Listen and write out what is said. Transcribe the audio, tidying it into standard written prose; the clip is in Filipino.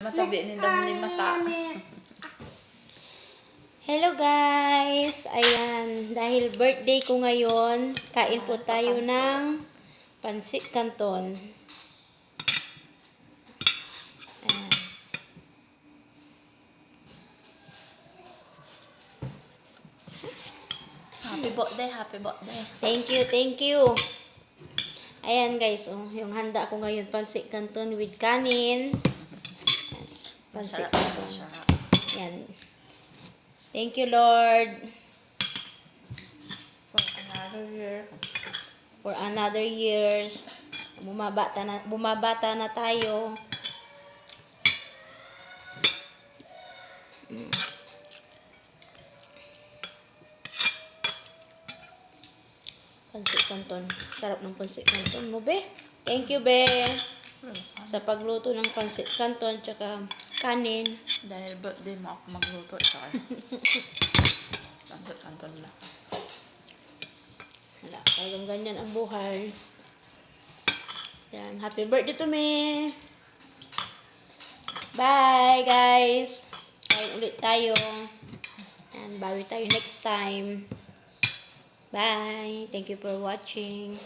Matabi ni dam ni mata. Hello guys! Ayan, dahil birthday ko ngayon, kain po tayo ng pansit canton. Ayan. Happy birthday, happy birthday. Thank you, thank you. Ayan guys, oh, yung handa ko ngayon, pansit canton with kanin. Pansit Masarap, canton. masarap. Ayan. Thank you, Lord. For another year. For another years. Bumabata na tayo. Pansit canton. Sarap ng pansit canton mo, be. Thank you, be. Sa pagluto ng pansit canton tsaka kanin. Dahil birthday mo ako magluto sa akin. Kanton lang. Wala, talagang ganyan ang buhay. Yan, happy birthday to me. Bye, guys. Kain ulit tayo. And bawi tayo next time. Bye. Thank you for watching.